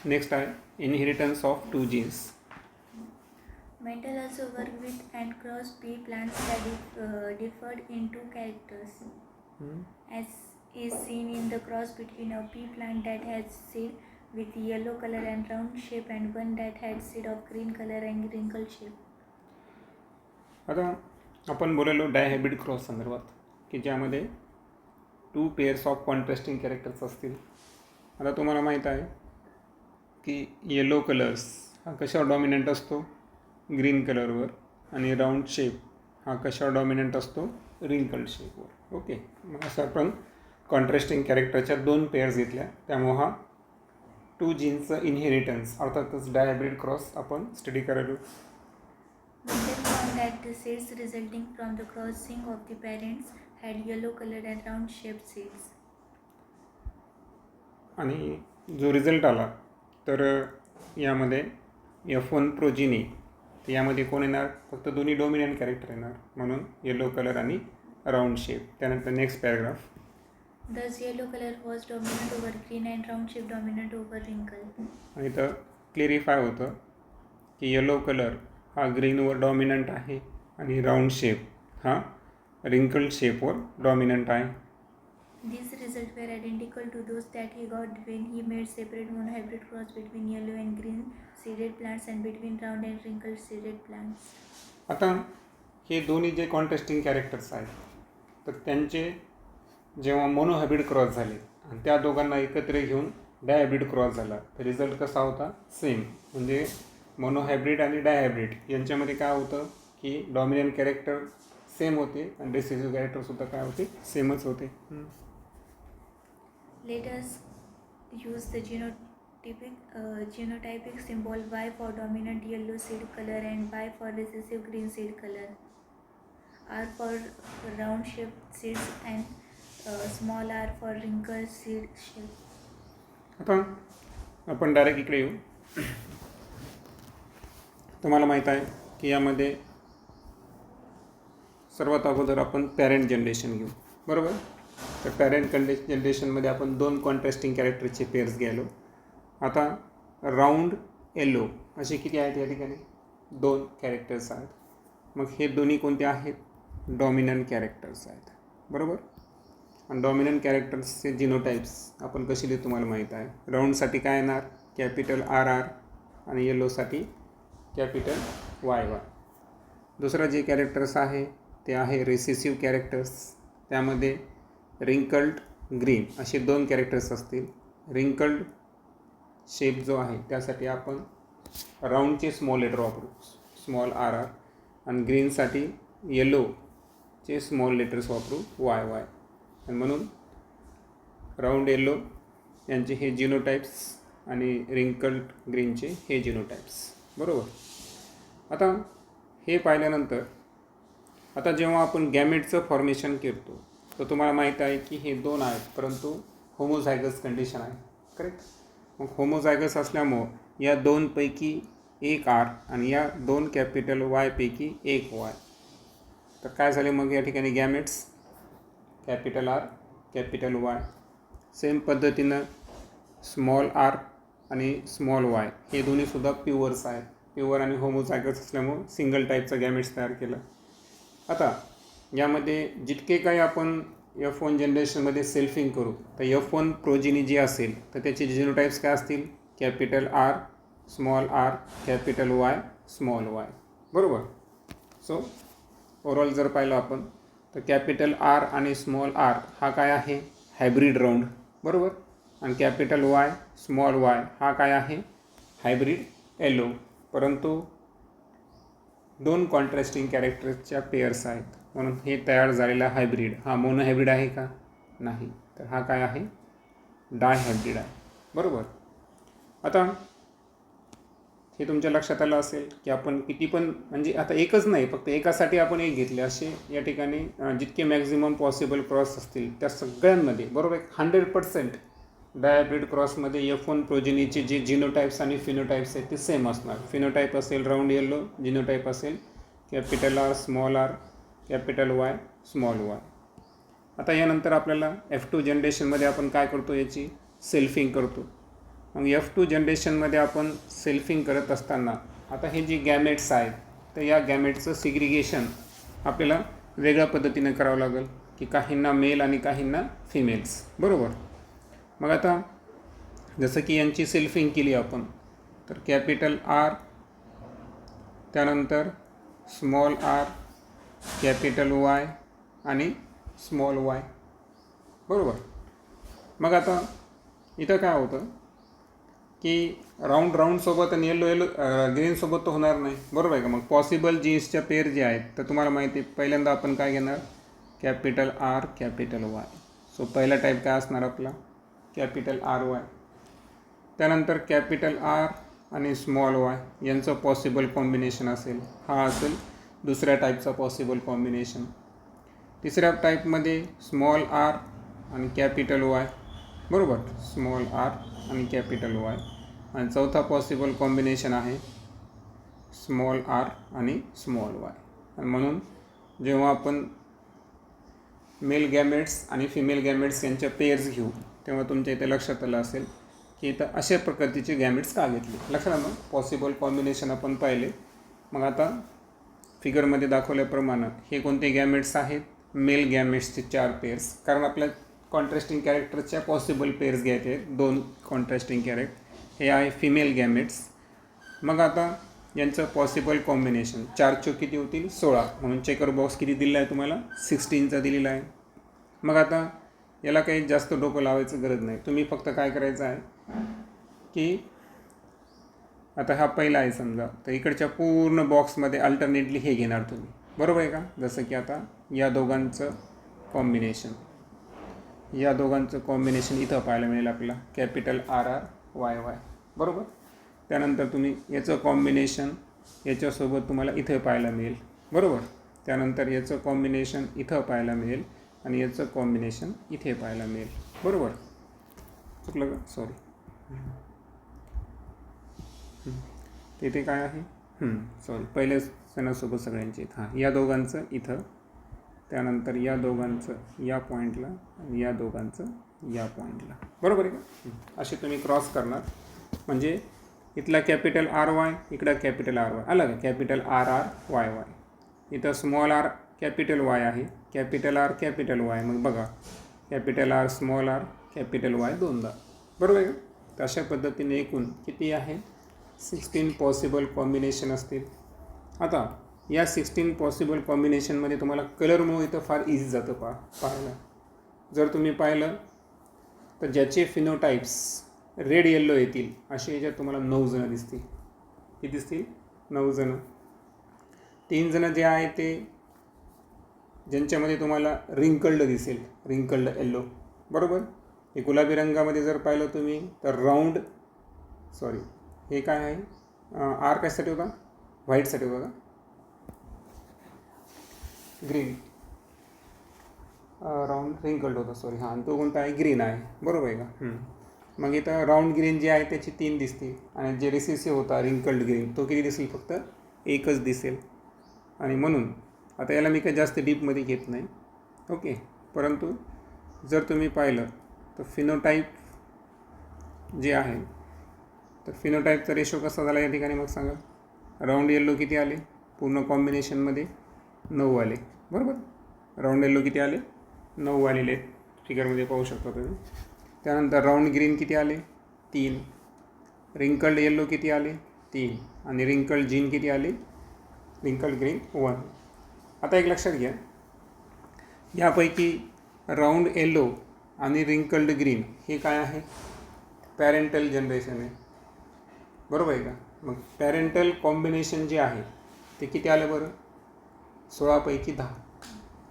Next आहे inheritance of two genes. Mendel also worked with and crossed pea plants that differed in two characters, as is seen in the cross between a pea plant that had seed with yellow color and round shape and one that had seed of green color and wrinkled shape. आता आपण बोललो डायहायब्रिड cross संदर्भात की ज्यामध्ये to pairs of contrasting characters असतील. आता तुम्हाला माहीत आहे की येलो कलर्स हा कशावर डॉमिनंट असतो, ग्रीन कलरवर, आणि राऊंड शेप हा कशावर डॉमिनंट असतो, रिंकल्ड शेपवर. ओके, मग असं आपण कॉन्ट्रास्टिंग कॅरेक्टरच्या दोन पेअर्स घेतल्या, त्यामुळे हा टू जीन्सचं इनहेरिटन्स अर्थातच डायहायब्रिड क्रॉस आपण study करायलो. Mendel found that the seeds resulting from the crossing of the parents had yellow colored and round shaped seeds. आणि जो रिझल्ट आला तर यामध्ये F1 प्रोजिनी, तर यामध्ये कोण येणार, फक्त दोन्ही डॉमिनंट कॅरेक्टर येणार, म्हणून येलो कलर आणि राऊंड शेप. त्यानंतर next paragraph. Thus yellow color was dominant over green and round shape dominant over wrinkle. आणि इथं क्लिअरिफाय होतं की येलो कलर हा ग्रीनवर डॉमिनंट आहे आणि राऊंड शेप हा रिंकल्ड शेपवर डॉमिनंट आहे. These results were identical to those that he got when he made separate monohybrid cross between yellow and green seeded plants and between round and wrinkled seeded plants. आता हे दोन्ही जे contrasting characters आहेत तर त्यांचे जेव्हा monohybrid cross झाले आणि त्या दोघांना एकत्र घेऊन डायहायब्रिड क्रॉस झाला तर रिझल्ट कसा होता, सेम. म्हणजे मोनोहायब्रिड आणि डायहायब्रिड यांच्यामध्ये काय होतं की डॉमिनंट कॅरेक्टर सेम होते आणि रिसेसिव्ह कॅरेक्टरसुद्धा काय होते, सेमच होते. Let us use the genotypic symbol Y for dominant yellow seed color and Y for recessive green seed color, R for round shaped seeds and small r for wrinkled seed shape. आता आपण direct इकडे येऊ. तुम्हाला माहीत आहे की यामध्ये सर्वात अगोदर आपण पॅरेंट जनरेशन घेऊ, बरोबर. तर पॅरेंट जनरेशनमध्ये आपण दोन कॉन्ट्रास्टिंग कॅरेक्टरचे पेअर्स घ्यायलो. आता राऊंड येलो असे किती आहेत या ठिकाणी, दोन कॅरेक्टर्स आहेत. मग हे दोन्ही कोणते आहेत, डॉमिनंट कॅरेक्टर्स आहेत, बरोबर. आणि डॉमिनंट कॅरेक्टर्सचे जिनोटाइप्स आपण कसे लिहितो तुम्हाला माहीत आहे. राऊंडसाठी काय येणार, कॅपिटल RR, आणि येलोसाठी कॅपिटल YY. दुसरा जे कॅरेक्टर्स आहे ते आहे रिसेसिव्ह कॅरेक्टर्स. त्यामध्ये रिंकल्ड ग्रीन असे दोन कॅरेक्टर्स असतील. रिंकल्ड शेप जो आहे त्यासाठी आपण राऊंडचे स्मॉल लेटर वापरू, स्मॉल RR, आणि ग्रीनसाठी येलोचे स्मॉल लेटर्स वापरू, YY. आणि म्हणून राऊंड येलो यांचे हे जिनोटाइप्स आणि रिंकल्ड ग्रीनचे हे जिनोटाइप्स, बरोबर. आता हे पाहिल्यानंतर आता जेव्हा आपण गॅमेटचं फॉर्मेशन करतो तर तुम्हाला माहीत आहे की हे दोन आहेत परंतु होमोझायगस कंडिशन आहे, करेक्ट. मग होमोझायगस असल्यामुळं या दोनपैकी एक R आणि या दोन कॅपिटल Y पैकी एक Y. तर काय झाले मग या ठिकाणी gametes, capital R capital Y. Same पद्धतीनं स्मॉल r आणि स्मॉल y हे दोन्हीसुद्धा प्युअर्स आहेत. प्युअर आणि होमोझायगस असल्यामुळं सिंगल टाईपचं गॅमेट्स तयार केलं. आता यामध्ये जितके काही आपण F1 जनरेशनमध्ये सेल्फिंग करू तर F1 प्रोजिनी जी असेल तर त्याचे जिनोटाइप्स काय असतील, capital R small r capital Y small y, बरोबर. सो ओव्हरऑल जर पाहिलं आपण तर कॅपिटल R आणि स्मॉल r हा काय आहे, हायब्रिड राऊंड, बरोबर. आणि कॅपिटल Y स्मॉल y हा काय आहे, हायब्रिड येलो. परंतु दोन कॉन्ट्रास्टिंग कॅरेक्टर्सच्या पेअर्स आहेत म्हणून हे तयार झालेला हायब्रिड हा मोनो हायब्रिड आहे का, नाही. तर हा काय आहे, डाय हायब्रिड आहे, बरोबर. आता हे तुमच्या लक्षात आलं असेल की आपण किती पण म्हणजे आता एकच नाही, फक्त एकासाठी आपण एक घेतले, असे या ठिकाणी जितके मॅक्झिमम पॉसिबल क्रॉस असतील त्या सगळ्यांमध्ये बरोबर 100% डायहायब्रिड क्रॉसमध्ये F1 प्रोजिनीचे जे जिनोटाइप्स आणि फिनोटाइप्स आहेत ते सेम असणार. फिनोटाइप असेल राऊंड येलो, जिनोटाइप असेल capital R small r capital Y small y. आता यानंतर आपल्याला F2 जनरेशनमध्ये आपण काय करतो, याची सेल्फिंग करतो. मग F2 जनरेशनमध्ये आपण सेल्फिंग करत असताना आता हे जी गॅमेट्स आहेत तर या गॅमेट्सचं सिग्रिगेशन आपल्याला वेगळ्या पद्धतीने करावं लागेल की काहींना मेल आणि काहींना फिमेल्स, बरोबर. मग आता जसं की यांची सेल्फिंग केली आपण तर कॅपिटल आर, त्यानंतर स्मॉल आर, कॅपिटल वाय आणि स्मॉल वाय, बरोबर. मग आता इथं काय होतं की राऊंडसोबत आणि येलो ग्रीनसोबत तर होणार नाही, बरोबर आहे का. मग पॉसिबल जीन्सच्या पेअर जे आहेत तर तुम्हाला माहिती आहे पहिल्यांदा आपण काय घेणार, capital R capital Y. So पहिला टाईप काय असणार आपला, कॅपिटल आर वाय. त्यानंतर कॅपिटल आर आणि स्मॉल वाय यांचं पॉसिबल कॉम्बिनेशन असेल, हा असेल दुसऱ्या टाईपचा पॉसिबल कॉम्बिनेशन. तिसऱ्या टाईपमध्ये स्मॉल आर आणि कॅपिटल वाय, बरोबर, स्मॉल आर आणि कॅपिटल वाय. आणि चौथा पॉसिबल कॉम्बिनेशन आहे स्मॉल आर आणि स्मॉल वाय. आणि म्हणून जेव्हा आपण मेल गॅमेट्स आणि फिमेल गॅमेट्स यांच्या पेअर्स घेऊ तेव्हा तुमच्या इथे लक्षात आलं असेल की इथं अशा प्रकारचे गॅमेट्स का घेतले. लक्षात आलं, पॉसिबल कॉम्बिनेशन आपण पाहिले. मग आता फिगरमध्ये दाखवल्याप्रमाणे हे कोणते गॅमेट्स आहेत, मेल गॅमेट्सचे 4 पेअर्स, कारण आपल्या कॉन्ट्रास्टिंग कॅरेक्टरच्या पॉसिबल पेअर्स घ्यायचे आहेत 2 कॉन्ट्रास्टिंग कॅरेक्टर. हे आहे फिमेल गॅमेट्स. मग आता यांचं पॉसिबल कॉम्बिनेशन 4 चौक किती होतील 16, म्हणून चेकर बॉक्स किती दिलेला आहे तुम्हाला 16चा दिलेला आहे. मग आता याला काही जास्त डोकं लावायचं गरज नाही, तुम्ही फक्त काय करायचं आहे की आता हा पहिला आहे समजा तर इकडच्या पूर्ण बॉक्समध्ये अल्टरनेटली हे घेणार तुम्ही, बरोबर आहे का. जसं की आता या दोघांचं कॉम्बिनेशन इथं पाहायला मिळेल आपल्याला capital R R Y Y, बरोबर. त्यानंतर तुम्ही याचं कॉम्बिनेशन याच्यासोबत तुम्हाला इथं पाहायला मिळेल, बरोबर. त्यानंतर याचं कॉम्बिनेशन इथं पाहायला मिळेल आणि याचं कॉम्बिनेशन इथे पाहायला मिळेल, बरोबर. चुकलं का, सॉरी. तिथे काय आहे, सॉरी, पहिल्या सणासोबत सगळ्यांचे हां, या दोघांचं इथं, त्यानंतर या दोघांचं या पॉईंटला आणि या दोघांचं या पॉईंटला, बरोबर आहे का. असे तुम्ही क्रॉस करणार म्हणजे इथला कॅपिटल आर वाय इकडं कॅपिटल आर वाय आलं का, capital R R Y Y. इथं स्मॉल आर कॅपिटल वाय आहे, कॅपिटल आर कॅपिटल वाय. मग बघा capital R small R capital Y दोनदा, बरोबर आहे का. तर अशा पद्धतीने एकूण किती आहे 16 पॉसिबल कॉम्बिनेशन असतील. आता या 16 पॉसिबल कॉम्बिनेशनमध्ये तुम्हाला कलरमुळे इथं फार इझी जातं पाहायला. जर तुम्ही पाहिलं तर ज्याचे फिनोटाईप्स रेड येल्लो येतील असे याच्यात तुम्हाला 9 जणं दिसतील. किती दिसतील 9 जणं. 3 जणं जे आहे ते ज्यांच्यामध्ये तुम्हाला रिंकल्ड दिसेल, रिंकल्ड येल्लो, बरोबर. हे गुलाबी रंगामध्ये जर पाहिलं तुम्ही तर हे काय आहे आर कशासाठी होता, व्हाईटसाठी होता का, ग्रीन, राऊंड रिंकल्ड होता सॉरी हां, तो कोणता आहे ग्रीन आहे, बरोबर आहे का. मग इथं राऊंड ग्रीन जे आहे त्याची 3 दिसतील आणि जे रिसेसिव्ह होता रिंकल्ड ग्रीन तो किती दिसेल, फक्त एकच दिसेल. आणि म्हणून आता याला मी काही जास्त डीपमध्ये घेत नाही, ओके. परंतु जर तुम्ही पाहिलं तर फिनोटाईप जे आहे तर फिनोटाईपचा रेशो कसा झाला या ठिकाणी मग सांगा. राऊंड येल्लो किती आले पूर्ण कॉम्बिनेशनमध्ये 9 आले, बरोबर. राऊंड येल्लो किती आले 9 आलेले फिगरमध्ये पाहू शकता तुम्ही. त्यानंतर राऊंड ग्रीन किती आले 3, रिंकल्ड येल्लो किती आले 3 आणि रिंकल्ड जीन किती आले, रिंकल्ड ग्रीन 1. आता एक लक्षात घ्या, यापैकी राऊंड येल्लो आणि रिंकल्ड ग्रीन हे काय आहे, पॅरेंटल जनरेशन आहे, बरोबर आहे का. मग पॅरेंटल कॉम्बिनेशन जे आहे ते किती आलं बरं 16 पैकी 10.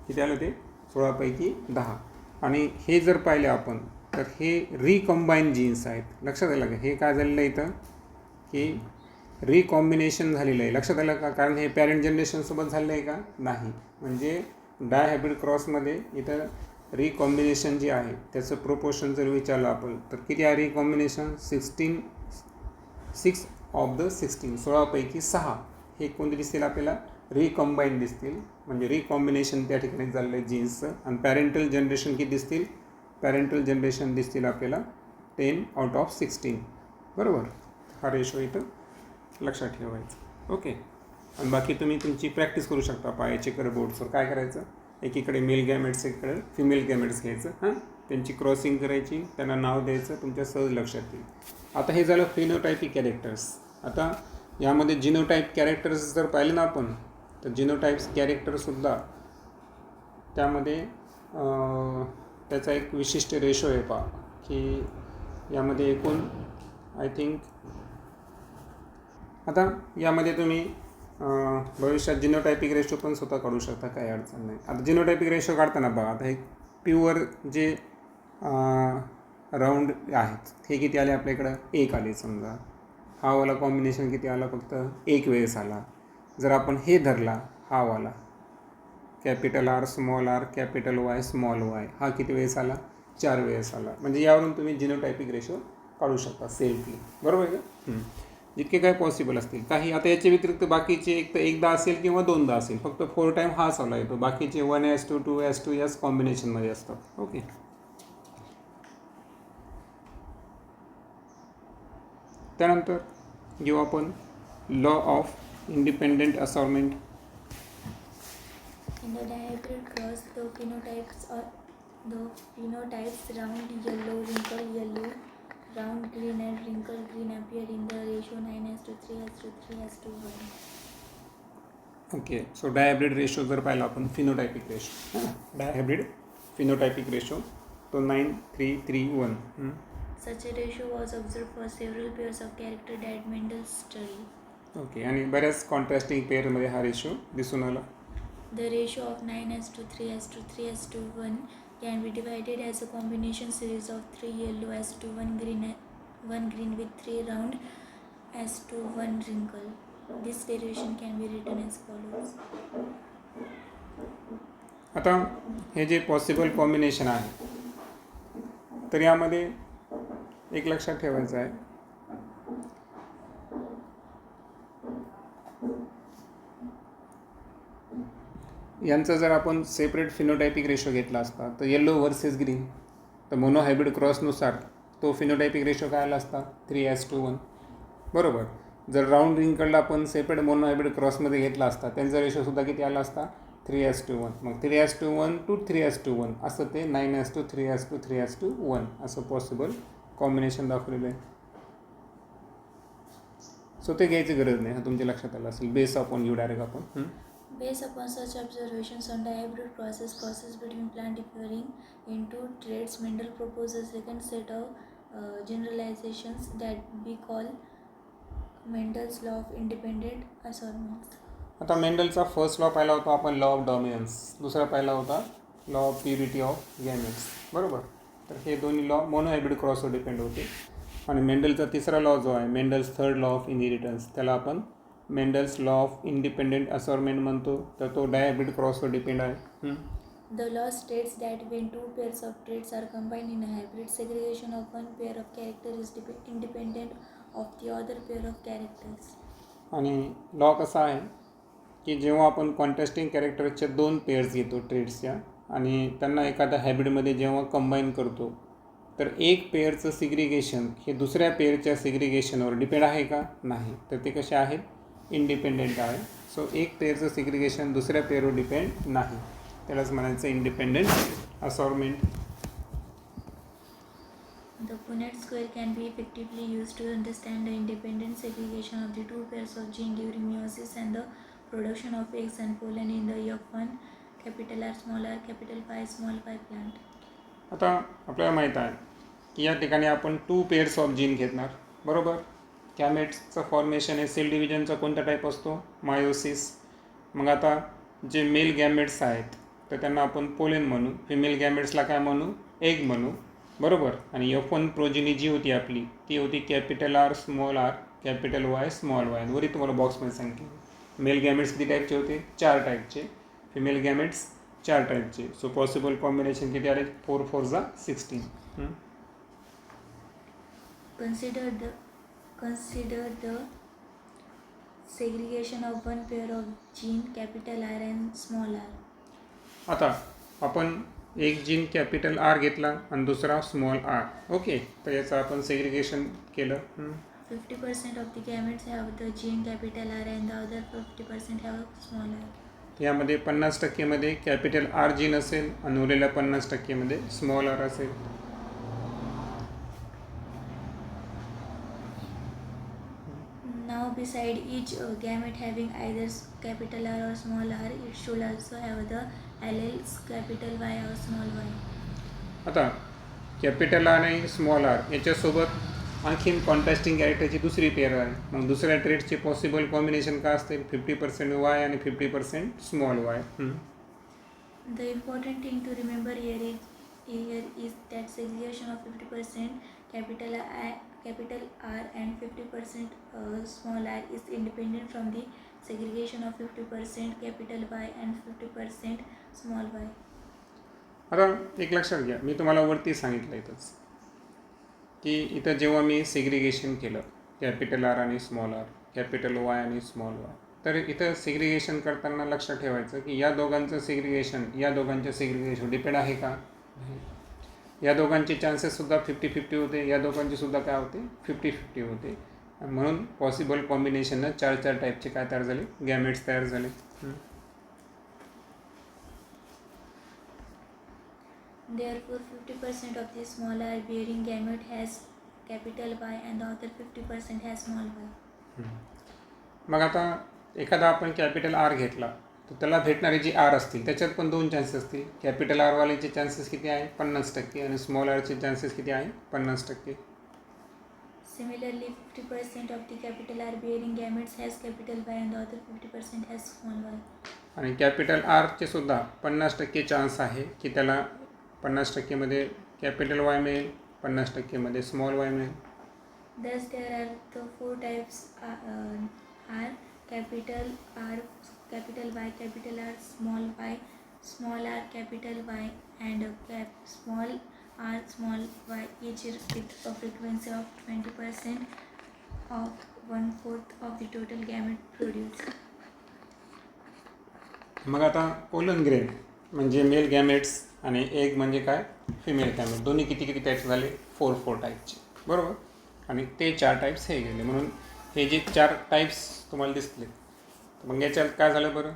किती आलं ते 16 पैकी 10. आणि हे जर पाहिले आपण तर हे रिकॉम्बाईन जीन्स आहेत. लक्षात आलं का, हे काय झालेलं आहे इथं की रिकॉम्बिनेशन झालेलं आहे. लक्षात आलं का, कारण हे पॅरेंट जनरेशनसोबत झालेलं आहे का नाही. म्हणजे डायहायब्रिड क्रॉसमध्ये इथं रिकॉम्बिनेशन जे आहे त्याचं प्रोपोर्शन जर विचारलं आपण तर किती आहे रिकॉम्बिनेशन 6 ऑफ द 16, 16 पैकी 6 हे कोणते दिसतील आपल्याला रिकॉम्बाईन दिसतील. म्हणजे रिकॉम्बिनेशन त्या ठिकाणी झालेलं आहे जीन्सचं. आणि पॅरेंटल जनरेशन किती दिसतील, पॅरेंटल जनरेशन दिसतील आपल्याला 10 आउट ऑफ 16. बरोबर. हा रेशो इथं लक्षात ठेवायचा. ओके. आणि बाकी तुम्ही तुमची प्रॅक्टिस करू शकता पायाचे कर बोर्ड्सवर. काय करायचं, एकीकडे मेल गॅमेट्स, एकीकडे फिमेल गॅमेट्स घ्यायचं, हां, त्यांची क्रॉसिंग करायची, त्यांना नाव द्यायचं, तुमच्या सहज लक्षात येईल. आता हे झालं फिनोटायपिक कॅरेक्टर्स. आता यामध्ये जिनोटाईप कॅरेक्टर्स जर पाहिले ना आपण, तर जिनोटाईप्स कॅरेक्टरसुद्धा त्यामध्ये त्याचा एक विशिष्ट रेशो आहे पहा, की यामध्ये एकूण आय थिंक आता यामध्ये तुम्ही भविष्यात जिनोटायपिक रेशो पण स्वतः काढू शकता, काही अडचण नाही. आता जिनोटायपिक रेशो काढताना बघा, आता हे प्युअर जे राऊंड आहेत हे किती आले आपल्याकडं, 1 आले समजा. हा वाला कॉम्बिनेशन किती आला, फक्त 1 वेळेस आला. जर आपण हे धरला, हा वाला capital R small r capital Y small y, हा किती वेळेस आला, 4 वेळेस आला. म्हणजे यावरून तुम्ही जिनोटायपिक रेशो काढू शकता सेल्फली, बरोबर आहे का. जितके काय पॉसिबल असतील. काही आता याच्या व्यतिरिक्त बाकीचे एक तर एकदा असेल किंवा दोनदा असेल, फक्त 4 टाईम हाच आला येतो. बाकीचे 1:2 2:2 याच कॉम्बिनेशनमध्ये असतात. ओके. त्यानंतर घेऊ आपण law of independent assortment. In the dihybrid cross, the phenotypes round yellow, wrinkle yellow, round green and wrinkle green appear in the ratio 9:3:3:1. Okay. So dihybrid ratio जर पाहिला आपण, फिनोटायपिक रेशो, हां, डायहायब्रिड फिनोटायपिक रेशो तो 9:3:3:1. Such a ratio was observed for several pairs of character that Mendel studied. Okay. आणि बऱ्याच contrasting पेअरमध्ये हा ratio दिसून आला. The ratio of 9:3:3:1 can be divided as a combination series of 3 yellow to 1 green with 3 round to 1 wrinkle. This derivation can be written as follows. आता हे जे possible combination आहे, तर यामध्ये एक लक्षात ठेवायचं आहे, यांचा जर आपण सेपरेट फिनोटायपिक रेशो घेतला असता, तर येल्लो वर्सेस ग्रीन, तर मोनोहायब्रिड क्रॉसनुसार तो फिनोटायपिक रेशो काय आला असता, 3:1. बरोबर. जर राऊंड रिंकलला आपण सेपरेट मोनोहायब्रिड क्रॉसमध्ये घेतला असता, त्यांचा रेशोसुद्धा किती आला असता, 3:1. मग 3:1 to 3:1 असं ते 9:3:3:1 असं पॉसिबल कॉम्बिनेशन दाखवलेलं आहे. सो ते घ्यायची गरज नाही, हा तुमच्या लक्षात आलं असेल. बेस अपॉन घेऊ डायरेक्ट आपण. Based upon such observations on dihybrid crosses between plant differing in 2 traits, Mendel proposed a second set of generalizations that we call Mendel's law of independent assortments. आता मेंडलचा फर्स्ट लॉ पाहिला होता आपण, law of dominance. दुसरा पाहिला होता law of purity of gametes, बरोबर. तर हे दोन्ही लॉ मोनोहायब्रिड क्रॉसवर डिपेंड होते. आणि मेंडलचा तिसरा लॉ जो आहे, Mendel's third law of inheritance, त्याला आपण Mendel's law of independent assortment म्हणतो. तर तो डायहायब्रिड क्रॉसवर डिपेंड आहे. The law states that when 2 pairs of traits are combined in a hybrid, segregation of one pair of characters is independent of the other pair of characters. आणि law कसा आहे की जेव्हा आपण कॉन्ट्रास्टिंग कॅरेक्टरच्या 2 पेअर्स घेतो ट्रेड्सच्या, आणि त्यांना एखाद्या हायब्रिडमध्ये जेव्हा कंबाईन करतो, तर एक पेअरचं सिग्रिगेशन हे दुसऱ्या पेअरच्या सिग्रिगेशनवर डिपेंड आहे का, नाही. तर ते कसे आहेत, इंडिपेंडेंट आहे. सो एक पेअरचं सिग्रिगेशन दुसऱ्या पेअरवर डिपेंड नाही, त्यालाच म्हणायचं independent assortment. The Punnett square can be effectively used to understand the independent segregation of the 2 pairs of genes during meiosis and the production of eggs and pollen in the F1 capital R small r capital Phi small phi plant. आता आपल्याला माहीत आहे की या ठिकाणी आपण 2 pairs of gene घेणार, बरोबर. गॅमेट्सचं फॉर्मेशन आहे, सेल डिव्हिजनचा कोणता टाईप असतो, मायोसिस. मग आता जे मेल गॅमेट्स आहेत तर त्यांना आपण पोलेन म्हणू, फिमेल गॅमेट्सला काय म्हणू, एग म्हणू, बरोबर. आणि F1 प्रोजिनी जी होती आपली, ती होती capital R small r capital Y small y. वरी तुम्हाला बॉक्समध्ये सांगितलं. मेल गॅमेट्स किती टाईपचे होते, 4 टाईपचे. फिमेल गॅमेट्स 4 टाईपचे. सो पॉसिबल कॉम्बिनेशन किती आले, 4 4 16. Consider the segregation of one pair of gene capital R and small r. आता आपण एक जीन कॅपिटल आर घेतला आणि दुसरा स्मॉल आर. ओके, तर याचं आपण सेग्रिगेशन केलं. 50% of the gametes have the gene capital R and the other 50% have small r. यामध्ये 50% मध्ये कॅपिटल आर जीन असेल आणि उरलेल्या 50% मध्ये स्मॉल आर असेल. Now beside each gamete having either capital R or small r, it should also have the alleles capital Y or small y. आता capital R आणि small R याच्यासोबत आणखीन contrasting कॅरेक्टरची दुसरी पेअर आहे. मग दुसऱ्या ट्रेडचे पॉसिबल कॉम्बिनेशन काय असतील? 50% वाय आणि 50% small Y. The important thing to remember here is that segregation of 50% capital R and 50% small r is independent from the segregation of 50% capital Y and 50% small y. आता एक लक्षात घ्या, मी तुम्हाला वरती सांगितलं इथंच की इथं जेव्हा मी सेग्रिगेशन केलं कॅपिटल आर आणि स्मॉल आर, कॅपिटल वाय आणि स्मॉल वाय, तर इथं सेग्रिगेशन करताना लक्षात ठेवायचं की या दोघांचं सेग्रिगेशन या दोघांच्या सेग्रिगेशन डिपेंड आहे का? या दोघांचे चान्सेससुद्धा 50-50 होते, या दोघांचेसुद्धा काय होते? 50-50 होते. म्हणून पॉसिबल कॉम्बिनेशननं 4 टाईपचे काय तयार झाले? गॅमेट्स तयार झाले. Therefore, 50% of the small r bearing gamete has capital Y and the other 50% has small y. मग आता एखादा आपण कॅपिटल आर घेतला तर त्याला भेटणारे जे आर असतील त्याच्यात पण 2 चान्सेस असतील. कॅपिटल आरवाल्याचे चान्सेस किती आहे? 50% आणि स्मॉल आरचे चान्सेस किती आहे? 50%. Similarly, 50% of the capital R bearing gametes has capital Y and the other 50% has small y. आणि कॅपिटल आरचे सुद्धा 50% चान्स आहे की त्याला 50% मध्ये कॅपिटल वाय मिळेल, 50% मध्ये स्मॉल वाय मिळेल. Thus, there are the 4 types are capital R, capital Y, capital R, small r, capital Y, and small r, small y, each with a frequency of 20% of 1/4 of the total gamete produced. मग आता colon grain म्हणजे mail gametes आणि egg म्हणजे काय? Female gamete. दोन्ही किती types झाले? 4 टाईपचे, बरोबर. आणि ते 4 टाईप्स हे गेले. म्हणून हे जे 4 टाईप्स तुम्हाला दिसले, मग याच्यात काय झालं बरं?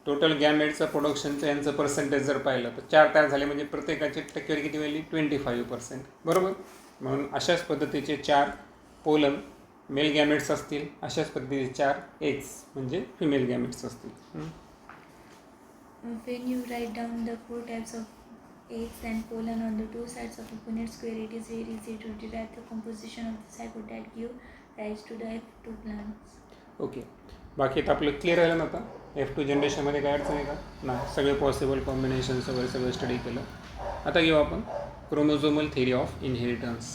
टोटल गॅमेटचं प्रोडक्शनचं यांचं पर्सेंटेज जर पाहिलं तर 4 तयार झाले म्हणजे प्रत्येकाची टक्केवारी किती वेळली? 25%, बरोबर. म्हणून अशाच पद्धतीचे 4 पोलन मेल गॅमेट्स असतील, अशाच पद्धतीचे 4 एग्स म्हणजे फिमेल गॅमेट्स असतील. When you write down the 4 types of eggs and pollen on the 2 sides of a Punnett square, it is very easy to derive the composition of the zygote that give rise to the F2 plants. Okay, बाकी आता आपलं clear राहिलं ना? आता F2 जनरेशनमध्ये काय अडचण आहे का? नाही, सगळे पॉसिबल कॉम्बिनेशन्स वगैरे सगळं स्टडी केलं. आता घेऊ आपण chromosomal theory of inheritance.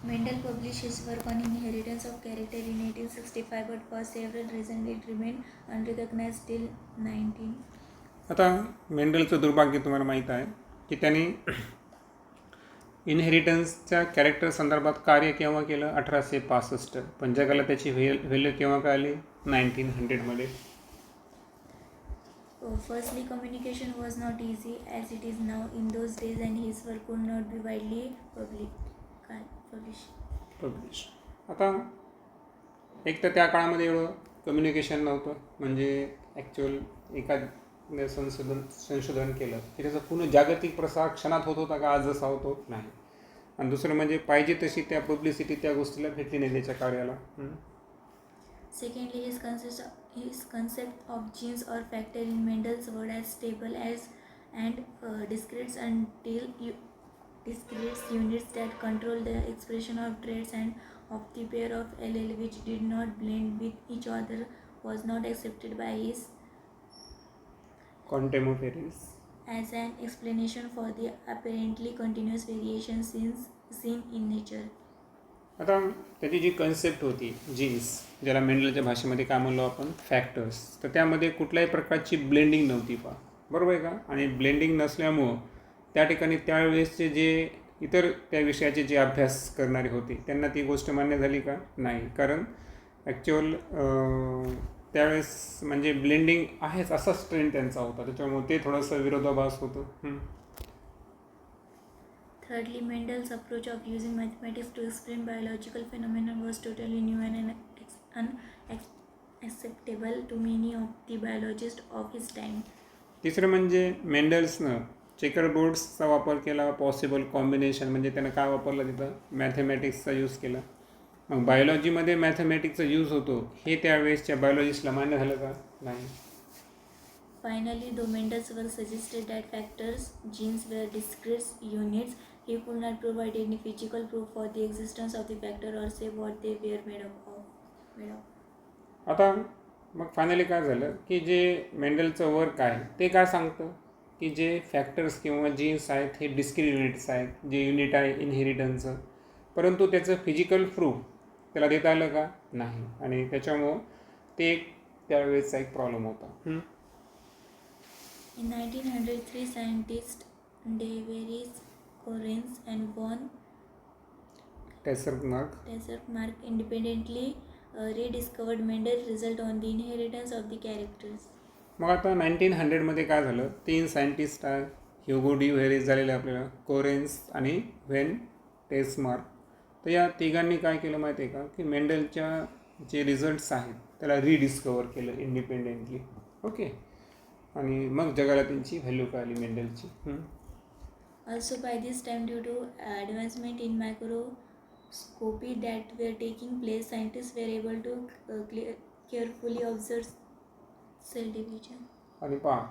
Mendel published his work on inheritance of character in 1865, but for several reasons it remained unrecognized till 19. आता मेंडलचं दुर्भाग्य तुम्हाला माहीत आहे की त्यांनी इनहेरिटन्सच्या कॅरेक्टर संदर्भात कार्य केव्हा केलं? 1865. पण जगाला त्याची व्हॅल्यू केव्हा कळाली? 1900मध्ये. Firstly, communication was not easy as it is now in those days, and his work could not be widely published. आता एक तर त्या काळामध्ये एवढं कम्युनिकेशन नव्हतं, म्हणजे ॲक्च्युअल एखाद्या संशोधन केलं की त्याचा पूर्ण जागतिक प्रसार क्षणात होत होता का? आज जसा होतो नाही. आणि दुसरं म्हणजे पाहिजे तशी त्या पब्लिसिटी त्या गोष्टीला भेटली नाही त्याच्या कार्याला. Secondly, his concept of genes or factor in Mendel's word as stable as and discrete units that control the expression of traits and of the pair of allele which did not blend with each other was not accepted by his contemporaries as an explanation for the apparently continuous variations seen in nature. आता त्याची जी concept होती jeans, ज्याला मेंडलच्या भाषेमध्ये काय म्हणलो आपण? Factors, तर त्यामध्ये कुठल्याही प्रकारची ब्लेंडिंग नव्हती पहा, बरोबर आहे का? आणि ब्लेंडिंग नसल्यामुळं त्या ठिकाणी त्यावेळेसचे जे इतर त्या विषयाचे जे अभ्यास करणारे होते त्यांना ती गोष्ट मान्य झाली का? नाही. कारण ॲक्च्युअल त्यावेळेस म्हणजे ब्लेंडिंग आहेच असाच ट्रेंड त्यांचा होता, त्याच्यामुळे ते थोडंसं विरोधाभास होतं. Thirdly, Mendel's approach of using mathematics to explain biological phenomena was totally new and unacceptable to many of the biologists of his time. तिसरं म्हणजे मेंडल्सनं चेकर बोर्ड्सचा वापर केला, पॉसिबल कॉम्बिनेशन म्हणजे त्यानं काय वापरलं तिथं, मॅथमॅटिक्सचा यूज केला. मग बायोलॉजीमध्ये मॅथमॅटिक्सचा यूज होतो हे त्यावेळेसच्या बायोलॉजिस्टला मान्य झालं का? नाही. Finally, though Mendel's work suggested that factors, genes were discrete units, he could not provide any physical proof for the existence of the factor or say what they were made of. आता मग finally काय झालं की जे मेंडलचं work आहे ते काय सांगतं की जे फॅक्टर्स किंवा जीन्स आहेत हे डिस्क्रीट युनिट्स आहेत, जे युनिट आहे इनहेरिटन्सचं, परंतु त्याचं फिजिकल प्रूफ त्याला देता आलं का? नाही. आणि त्याच्यामुळं ते एक त्यावेळेसचा एक प्रॉब्लेम होता. In 1903, scientists Deveris, Correns and von Tessermark independently rediscovered Mendel's result on the inheritance of the characters. मग आता 1900मध्ये काय झालं, 3 सायंटिस्ट आहे, ह्युगो डी व्हेरिस झालेले आपल्याला, कोरेन्स आणि व्हेन टेसमार्क. तर या तिघांनी काय केलं माहिती आहे का की मेंडलच्या जे रिझल्ट्स आहेत त्याला रिडिस्कवर केलं इंडिपेंडेंटली. ओके. आणि मग जगाला त्यांची व्हॅल्यू कळली मेंडलची. Also by this time, due to advancement in microscopy that were taking place, scientists were able to carefully observe cell division. आणि पहा,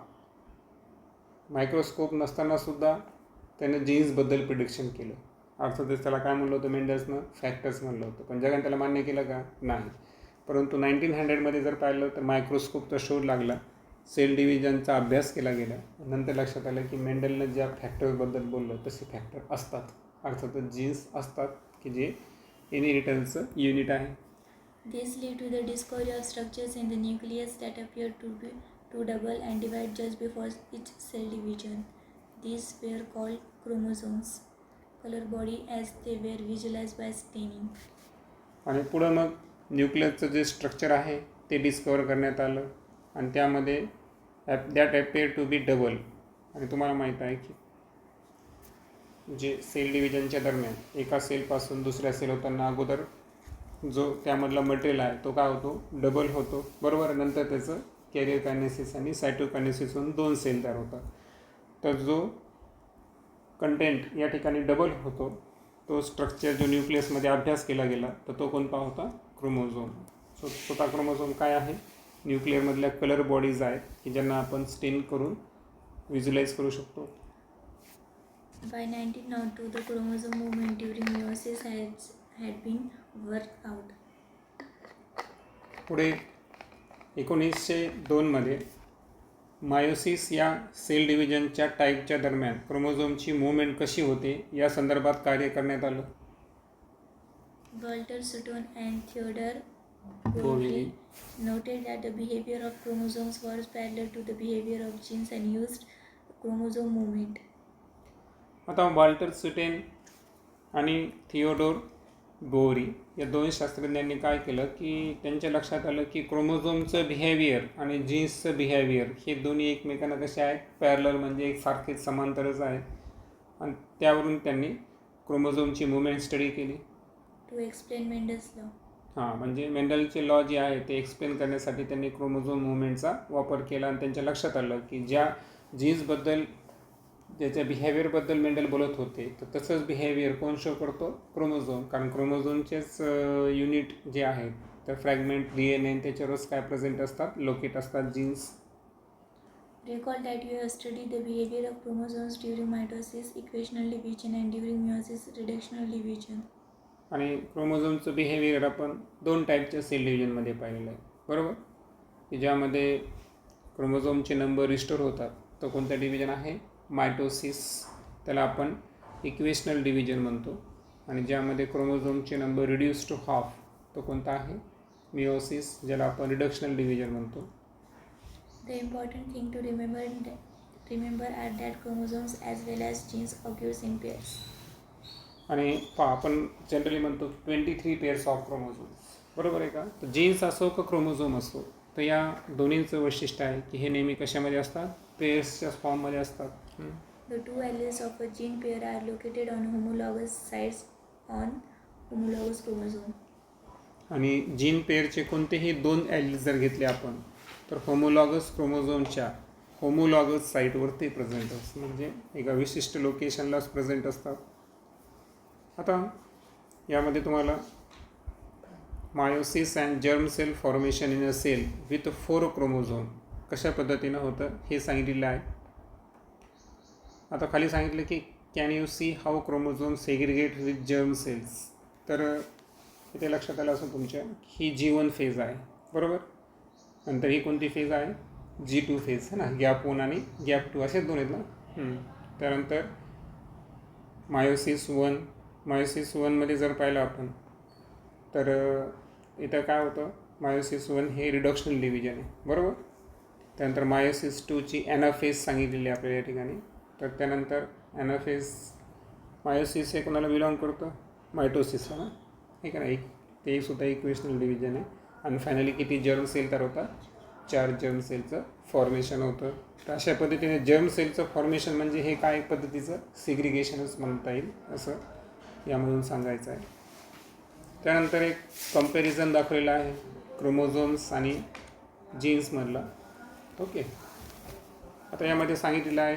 मायक्रोस्कोप नसताना सुद्धा त्यानं जीन्सबद्दल प्रिडिक्शन केलं. अर्थातच त्याला काय म्हणलं होतं मेंडल्सनं, फॅक्टर्स म्हणलं होतं, पण जगाने त्याला मान्य केलं का? नाही. परंतु 1900मध्ये जर पाहिलं तर मायक्रोस्कोपचा शोध लागला, सेल डिव्हिजनचा अभ्यास केला गेला, नंतर लक्षात आलं की मेंडलनं ज्या फॅक्टर्सबद्दल बोललं तसे फॅक्टर असतात, अर्थातच जीन्स असतात की जे इनहेरिटन्सचं युनिट आहे. This led to the discovery of structures in the nucleus that appear to double and divide just before each cell division. These were called chromosomes, color body as they were visualized by staining. आणि पुढं मग न्यूक्लियसचं जे structure आहे ते डिस्कवर करण्यात आलं आणि त्यामध्ये that appear to be double. आणि तुम्हाला माहीत आहे की जे सेल डिव्हिजनच्या दरम्यान एका सेलपासून दुसऱ्या सेल होताना अगोदर जो त्यामधला मटेरियल आहे तो काय होतो, डबल होतो, बरोबर. नंतर त्याचं कॅरियर कायनेसिस आणि सायटोकायनेसिस होऊन 2 सेल तयार होतात. तर जो कंटेंट या ठिकाणी डबल होतो तो स्ट्रक्चर जो न्यूक्लियसमध्ये अभ्यास केला गेला तर तो कोणता होता? क्रोमोझोम. स्वतः क्रोमोझोम काय आहे? न्यूक्लियरमधल्या कलर बॉडीज आहेत की ज्यांना आपण स्टेन करून व्हिज्युलाइज करू शकतो. By 1902, the chromosome movement during meiosis had been worked out. पुढे 1902मध्ये मायोसिस या सेल डिव्हिजनच्या टाईपच्या दरम्यान क्रोमोझोमची मूवमेंट कशी होते या संदर्भात कार्य करण्यात आलं. Walter Sutton and Theodore Boveri noted that the behavior of chromosomes was parallel to the behavior of genes and used chromosome movement. आता वॉल्टर सुटेन आणि थिओडोर बोरी या 2 शास्त्रज्ञांनी काय केलं की त्यांच्या लक्षात आलं की क्रोमोझोमचं बिहेवियर आणि जीन्सचं बिहेवियर हे दोन्ही एकमेकांना कसे आहेत? पॅरलल, म्हणजे एक सारखेच समांतरच आहेत. आणि त्यावरून त्यांनी क्रोमोझोमची मुवमेंट स्टडी केली. To explain Mendel's law. म्हणजे मेंडलचे लॉ जे आहे ते एक्सप्लेन करण्यासाठी त्यांनी क्रोमोझोम मुवमेंटचा वापर केला. आणि त्यांच्या लक्षात आलं की ज्या जीन्सबद्दल ज्याच्या बिहेवियरबद्दल मेंडल बोलत होते तर तसंच बिहेवियर कोण शो करतो? क्रोमोझोम. कारण क्रोमोझोमचेच युनिट जे आहेत तर फ्रॅगमेंट DNA त्याच्यावरच काय प्रेझेंट असतात? लोकेट असतात jeans. Recall that you have studied the behavior of chromosomes during mitosis, equational division, and during meiosis, reductional division. आणि क्रोमोझोमचं बिहेवियर आपण 2 टाईपच्या सेल डिव्हिजनमध्ये पाहिलेलं आहे, बरोबर. की ज्यामध्ये क्रोमोझोमचे नंबर रिस्टोर होतात तो कोणता डिव्हिजन आहे? मायटोसिस. त्याला आपण इक्वेशनल डिव्हिजन म्हणतो. आणि ज्यामध्ये क्रोमोझोमचे नंबर रिड्यूस टू हाफ तो कोणता आहे? मिओसिस, ज्याला आपण रिडक्शनल डिव्हिजन म्हणतो. The important thing to remember are that chromosomes as well as genes occurs in pairs. आणि आपण जनरली म्हणतो 23 पेअर्स ऑफ क्रोमोझोम्स, बरोबर आहे का? तर जीन्स असो का क्रोमोझोम असो तर या दोन्हींचं वैशिष्ट्य आहे की हे नेहमी कशामध्ये असतात, पेअर्सच्या फॉर्ममध्ये असतात. The two alleles of a gene pair are located on homologous sites on homologous chromosome. आणि जीन पेअरचे कोणतेही दोन ॲलिल्स जर घेतले आपण तर होमोलॉगस क्रोमोझोमच्या होमोलॉगस साईटवर ते प्रेझेंट असतात, म्हणजे एका विशिष्ट लोकेशनलाच प्रेझेंट असतात. आता यामध्ये तुम्हाला meiosis and germ cell formation in a cell with 4 chromosome कशा पद्धतीनं होतं हे सांगितलेलं आहे. आता खाली सांगितलं की can you see how chromosome segregate with germ cells. तर इथे लक्षात आलं असं तुमच्या ही G1 फेज आहे, बरोबर. नंतर ही कोणती फेज आहे, G2 फेज है ना, गॅप 1 आणि गॅप 2 असेच दोन आहेत ना. त्यानंतर मायोसिस 1मध्ये जर पाहिलं आपण तर इथं काय होतं, मायोसिस 1 हे रिडक्शनल डिव्हिजन आहे, बरोबर. त्यानंतर मायोसिस 2ची ॲनाफेज सांगितलेली आहे आपल्याला या ठिकाणी. तर त्यानंतर ॲनाफेज मायोसिस हे कोणाला बिलॉंग करतं, मायटोसिसला ना, हे का नाही, ते सुद्धा इक्वेशनल डिव्हिजन आहे. आणि फायनली किती जर्म सेल तयार होतात, 4 जर्म सेलचं फॉर्मेशन होतं. तर अशा पद्धतीने जर्म सेलचं फॉर्मेशन म्हणजे हे काय पद्धतीचं सिग्रिगेशनच म्हणता येईल असं यामधून सांगायचं आहे. त्यानंतर एक कंपॅरिझन दाखवलेलं आहे क्रोमोझोम्स आणि जीन्समधला. ओके. आता यामध्ये सांगितलेलं आहे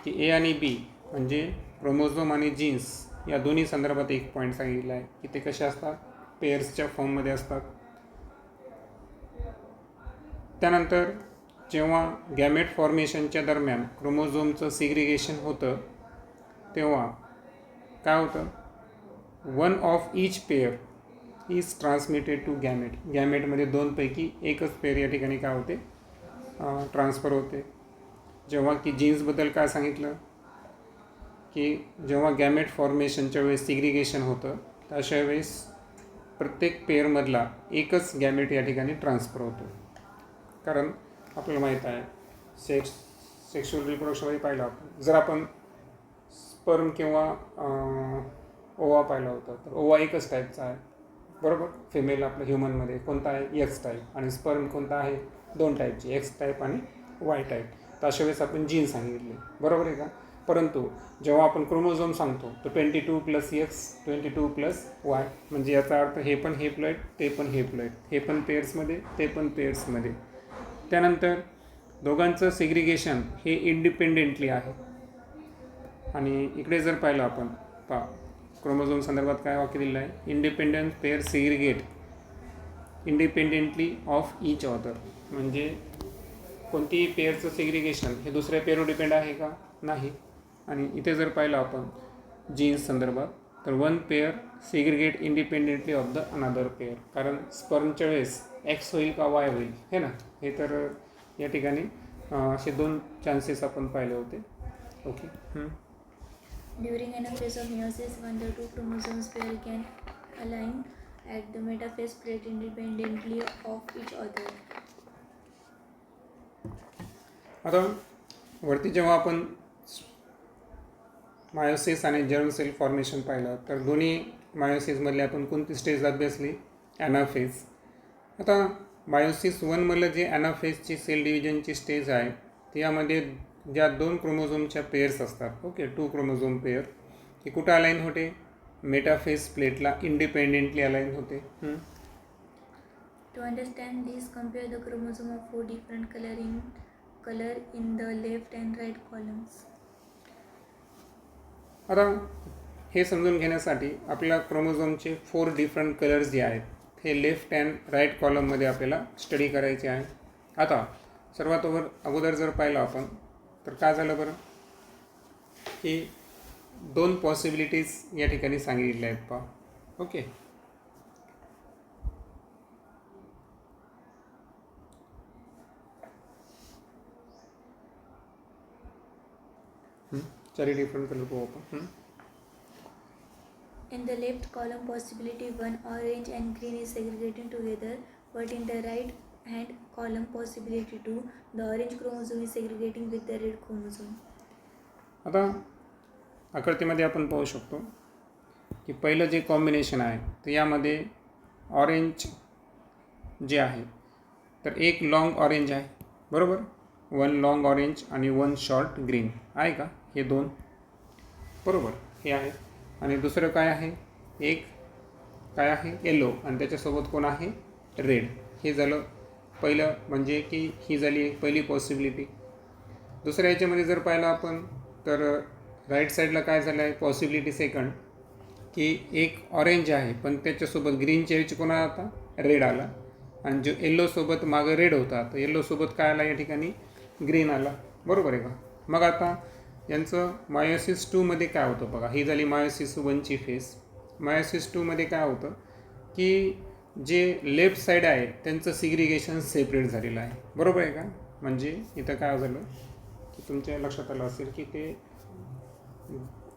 की ए आणि बी म्हणजे क्रोमोझोम आणि जीन्स या दोन्ही संदर्भात एक पॉईंट सांगितलेला आहे की ते कसे असतात, पेअर्सच्या फॉर्ममध्ये असतात. त्यानंतर जेव्हा गॅमेट फॉर्मेशनच्या दरम्यान क्रोमोझोमचं सिग्रिगेशन होतं तेव्हा काय होतं, 1 of each pair is transmitted to gamete. गॅमेटमध्ये 2पैकी एकच पेअर या ठिकाणी काय होते, ट्रान्सफर होते. जेव्हा की जीन्सबद्दल काय सांगितलं की जेव्हा गॅमेट फॉर्मेशनच्या वेळेस सिग्रिगेशन होतं तर अशा वेळेस प्रत्येक पेअरमधला एकच गॅमेट या ठिकाणी ट्रान्सफर होतो. कारण आपल्याला माहीत आहे सेक्शुअल रिप्रोडक्शनमध्ये पाहिलं आपण, जर आपण स्पर्म किंवा ओवा पाहिला होता तर ओवा एकच टाईपचा आहे, बरोबर. फिमेल आपल्या ह्युमनमध्ये कोणता आहे, एक्स टाईप, आणि स्पर्म कोणता आहे, 2 टाईपचे, एक्स टाईप आणि वाय टाईप. तर अशा वेळेस आपण जीन सांगितले, बरोबर आहे का. परंतु जेव्हा आपण क्रोमोझोम सांगतो तर 22 + एक्स 22 + वाय, म्हणजे याचा अर्थ हे पण हे प्लॉइड, ते पण हे प्लॉइड, हे पण पेअर्समध्ये, ते पण पेअर्समध्ये. त्यानंतर दोघांचं सिग्रिगेशन हे इंडिपेंडेंटली आहे. आणि इकडे जर पाहिलं आपण क्रोमोझोम संदर्भात काय वाक्य दिलेलं आहे, independent pair segregate independently of each other. म्हणजे कोणतीही पेअरचं सिग्रिगेशन हे दुसऱ्या पेअरवर डिपेंड आहे का, नाही. आणि इथे जर पाहिलं आपण जीन्स संदर्भात तर 1 pair segregate independently of the another pair. कारण स्पर्मच्या वेळेस एक्स होईल का वाय होईल, हे ना, हे तर या ठिकाणी असे 2 चान्सेस आपण पाहिले होते. Okay. During anaphase of meiosis 1, the two chromosomes pair can align at the metaphase plate independently of each other. आता वरती जेव्हा आपण मायोसिस आणि जर्म सेल फॉर्मेशन पाहिलं तर दोन्ही मायोसिसमधले आपण कोणती स्टेज अभ्यासली, ॲनाफेज. आता मायोसिस 1मधलं जे ॲनाफेजची सेल डिव्हिजनची स्टेज आहे त्यामध्ये ज्या 2 क्रोमोझोमच्या पेअर्स असतात, ओके, 2 क्रोमोझोम पेअर, हे कुठं अलाईन होते, मेटाफेज प्लेटला इंडिपेंडेंटली अलाईन होते. To understand this, compare the chromosome of 4 different color in the left and right columns. आता हे समजून घेण्यासाठी आपल्याला क्रोमोझोमचे 4 डिफरंट कलर्स जे आहेत हे लेफ्ट अँड राईट कॉलममध्ये आपल्याला स्टडी करायचे आहे. आता सर्वात अगोदर जर पाहिलं आपण तर काय झालं बरं की 2 पॉसिबिलिटीज या ठिकाणी सांगितल्या आहेत पहा. ओके. चारी डिफरंट कलर पाहू आपण. In the left column, possibility 1, orange and green is segregating together, but in the right hand column, possibility 2, the orange chromosome is segregating with the red chromosome. आता आकृतीमध्ये आपण पाहू शकतो की पहिलं जे कॉम्बिनेशन आहे तर यामध्ये ऑरेंज जे आहे तर एक लॉंग ऑरेंज आहे, बरोबर. 1 लॉंग ऑरेंज आणि 1 शॉर्ट ग्रीन आहे का, हे 2, बरोबर, हे आहे. आणि दुसरं काय आहे, एक काय आहे येलो आणि त्याच्यासोबत कोण आहे रेड. हे झालं पहिलं, म्हणजे की ही झाली पहिली पॉसिबिलिटी. दुसऱ्या याच्यामध्ये जर पाहिलं आपण तर राईट साईडला काय झालं आहे पॉसिबिलिटी सेकंड, की एक ऑरेंज आहे पण त्याच्यासोबत ग्रीनच्या ऐवजी कोण आला आता, रेड आला. आणि जो येल्लोसोबत मागं रेड होता तर येल्लोसोबत काय आला या ठिकाणी, ग्रीन आला, बरोबर आहे का. मग आता यांचं मायोसिस 2मध्ये काय होतं बघा, ही झाली मायोसिस 1ची फेस. मायोसिस 2मध्ये काय होतं की जे लेफ्ट साईड आहे त्यांचं सिग्रिगेशन सेपरेट झालेलं आहे, बरोबर आहे का. म्हणजे इथं काय झालं की तुमच्या लक्षात आलं असेल की ते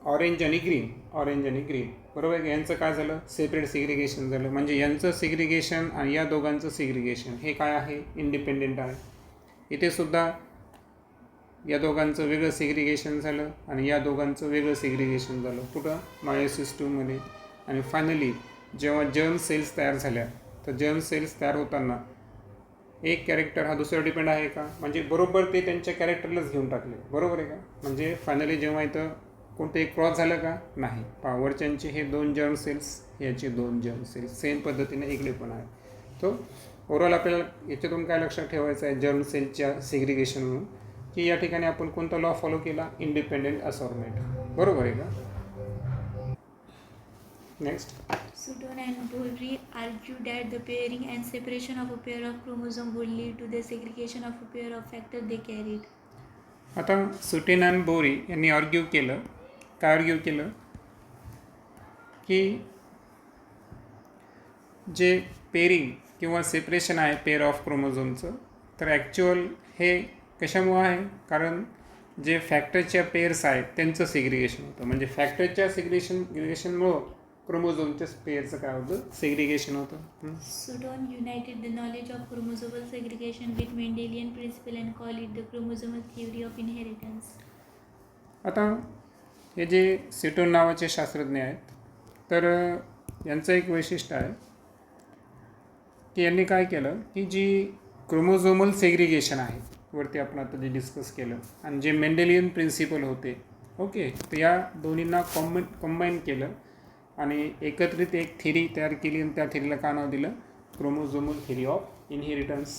ऑरेंज आणि ग्रीन, बरोबर आहे. यांचं काय झालं, सेपरेट सिग्रिगेशन झालं. म्हणजे यांचं सिग्रिगेशन आणि या दोघांचं सिग्रिगेशन हे काय आहे, इंडिपेंडेंट आहे. इथे सुद्धा या दोघांचं वेगळं सिग्रिगेशन झालं आणि या दोघांचं वेगळं सिग्रिगेशन झालं, कुठं, मायोसिस 2मध्ये. आणि फायनली जेव्हा जर्म सेल्स तयार झाल्या तर जर्म सेल्स तयार होताना एक कॅरेक्टर हा दुसरा डिपेंड आहे का, म्हणजे बरोबर ते त्यांच्या कॅरेक्टरलाच घेऊन टाकले, बरोबर आहे का. म्हणजे फायनली जेव्हा इथं कोणते क्रॉस झालं का, नाही. वरच्यांचे हे 2 जर्म सेल्स, याचे 2 जर्म सेल्स सेम पद्धतीने इकडे पण आहे. तो ओव्हरऑल आपल्याला याच्यातून काय लक्षात ठेवायचं आहे जर्म सेलच्या सिग्रिगेशन म्हणून, की या ठिकाणी आपण कोणता लॉ फॉलो केला, इंडिपेंडेंट असॉर्टमेंट, बरोबर आहे का. Next, Sutton and Boveri argue that the pairing and separation of a pair of chromosomes would lead to the segregation of a pair of factors they carried. आता सुटेन आणि बोरी यांनी argue केलं, काय argue केलं की जे पेरिंग किंवा सेपरेशन आहे पेअर ऑफ क्रोमोझोमचं, तर ॲक्च्युअल हे कशामुळं आहे, कारण जे फॅक्टरच्या पेअर्स आहेत त्यांचं सेग्रिगेशन होतं. म्हणजे फॅक्टरच्या सेग्रिगेशनमुळं क्रोमोझोमच्या पेअरचं काय होतं, सेग्रिगेशन होतं. Sutton united the knowledge of chromosomal segregation with Mendelian principle and called it the chromosomal theory of inheritance. आता हे जे सिटोन नावाचे शास्त्रज्ञ आहेत, तर यांचं एक वैशिष्ट्य आहे की यांनी काय केलं की जी क्रोमोझोमल सेग्रिगेशन आहे वरती आपण आता जे डिस्कस केलं आणि जे मेंडेलियन प्रिन्सिपल होते, ओके, तर या दोन्हींना कंबाईन केलं आणि एकत्रित एक थेरी तयार केली आणि त्या थेरीला काय नाव दिलं, chromosomal theory of inheritance.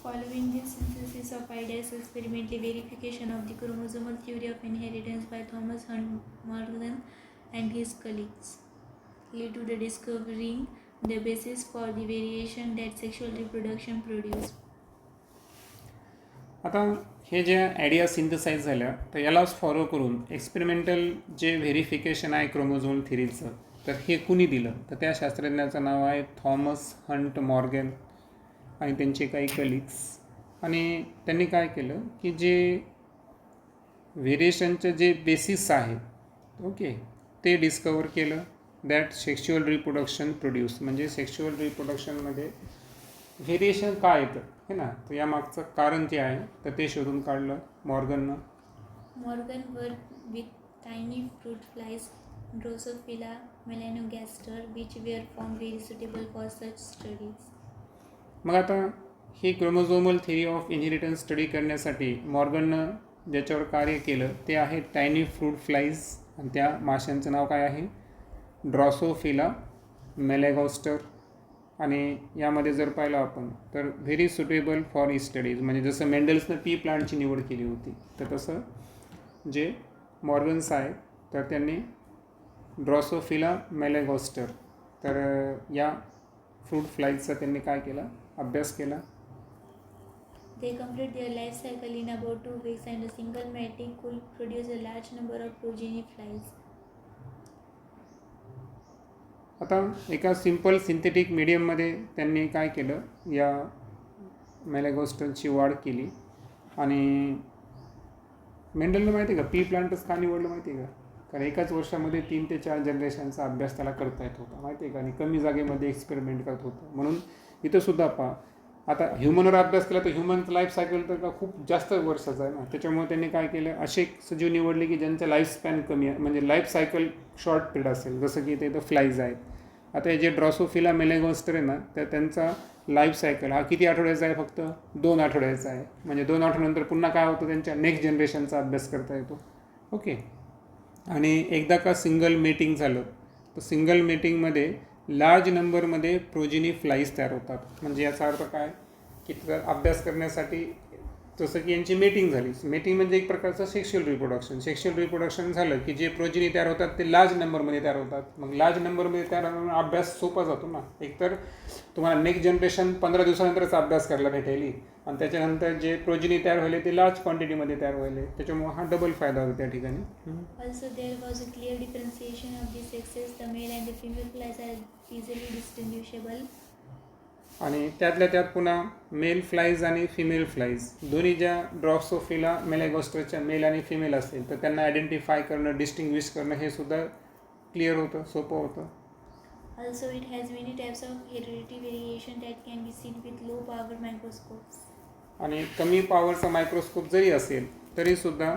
Following this synthesis of ideas, experimental verification of the chromosomal theory of inheritance by Thomas Hunt Morgan and his colleagues led to the discovering the basis for the variation that sexual reproduction produce. आता हे जे idea synthesise झाल्या तर यालाच follow करून experimental जे verification आहे chromosomal थिअरीचं, तर हे कुणी दिलं, तर त्या शास्त्रज्ञाचं नाव आहे थॉमस हंट मॉर्गन आणि त्यांचे काही कलिग्स. आणि त्यांनी काय केलं की जे व्हेरिएशनचं जे बेसिस आहे, ओके, ते डिस्कवर केलं. दॅट सेक्शुअल रिप्रोडक्शन प्रोड्यूस, म्हणजे सेक्शुअल रिप्रोडक्शनमध्ये व्हेरिएशन का येतं हे ना, तर यामागचं कारण जे आहे तर ते शोधून काढलं मॉर्गननं. Morgan worked with tiny fruit flies, Drosophila melanogaster, which were found very suitable for such studies. मग आता ही chromosomal theory of inheritance study करण्यासाठी मॉर्गननं ज्याच्यावर कार्य केलं ते आहे टायनी फ्रूट फ्लाईज आणि त्या माशांचं नाव काय आहे, ड्रॉसोफिला मेलॅगॉस्टर. आणि यामध्ये जर पाहिलं आपण तर very suitable for E studies, म्हणजे जसं मेंडल्सनं पी प्लांटची निवड केली होती तर तसं जे मॉर्गन्स आहेत तर त्यांनी ड्रॉसोफिला मेलॅगॉस्टर, तर या फ्रूट फ्लाईजचा त्यांनी काय केला, अभ्यास केला. They complete their life cycle in about 2 weeks, and a single mating could produce a large number of progeny flies. आता एका सिंपल सिंथेटिक मीडियममध्ये त्यांनी काय केलं, या मेलॅगॉस्टरची वाढ केली. आणि मेंडलनं माहिती आहे का पी प्लांटच का निवडलं माहिती आहे का, कारण एकाच वर्षामध्ये 3 ते 4 जनरेशनचा अभ्यास त्याला करता येत होता, माहिती आहे का, आणि कमी जागेमध्ये एक्सपेरिमेंट करत होतं. म्हणून इथंसुद्धा पहा, आता ह्युमनवर अभ्यास केला तर ह्युमनचं लाईफ सायकल तर का खूप जास्त वर्षाचं आहे ना, त्याच्यामुळे त्यांनी काय केलं, असे सजीव निवडले की ज्यांचं लाईफ स्पॅन कमी आहे, म्हणजे लाईफ सायकल शॉर्ट पिरियड असेल, जसं की इथे फ्लाईज आहेत. आता हे जे ड्रॉसोफिला मेलॅगोस्टर आहे ना, तर त्यांचा लाईफ सायकल हा किती आठवड्याचा आहे? फक्त 2 आठवड्याचा आहे. म्हणजे 2 आठवड्यानंतर पुन्हा काय होतं, त्यांच्या नेक्स्ट जनरेशनचा अभ्यास करता येतो. ओके. आणि एकदा का सिंगल मेटिंग झालं तर सिंगल मेटिंगमध्ये लार्ज नंबरमध्ये प्रोजिनी फ्लाईज तयार होतात. म्हणजे याचा अर्थ काय की तर अभ्यास करण्यासाठी जसं की यांची मेटिंग झाली. मेटिंग म्हणजे एक प्रकारचं सेक्शुअल रिप्रोडक्शन झालं की जे प्रोजिनी तयार होतात ते लार्ज नंबरमध्ये तयार होतात. मग लार्ज नंबरमध्ये तयार होण्यामुळे अभ्यास सोपा जातो ना. एकतर तुम्हाला नेक्स्ट जनरेशन 15 दिवसानंतरच अभ्यास करायला भेटेल आणि त्याच्यानंतर जे प्रोजिनी तयार व्हायले ते लार्ज क्वांटिटीमध्ये तयार व्हायले. त्याच्यामुळे हा डबल फायदा होतो त्या ठिकाणी. Also, there was a clear differentiation of the sexes. The male and the female flies are easily distinguishable. आणि त्यातल्या त्यात पुन्हा मेल फ्लाईज आणि फिमेल फ्लाईज दोन्ही ज्या ड्रॉसोफिला मेलॅगोस्टरच्या मेल आणि फिमेल असतील तर त्यांना आयडेंटिफाय करणं, डिस्टिंग्विश करणं हे सुद्धा क्लिअर होतं, सोपं होतं. Also, it has many types of heredity variation that can be seen with low power microscopes. आणि कमी पॉवरचा मायक्रोस्कोप जरी असेल तरीसुद्धा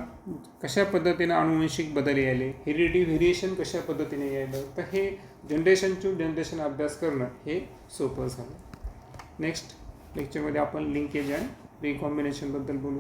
कशा पद्धतीनं अनुवंशिक बदल यायले, हेरिडिटी व्हेरिएशन कशा पद्धतीने यायलं, तर हे जनरेशन टू जनरेशन अभ्यास करणं हे सोपं झालं. नेक्स्ट लेक्चरमध्ये आपण लिंकेज अँड रिकॉम्बिनेशनबद्दल बोलू.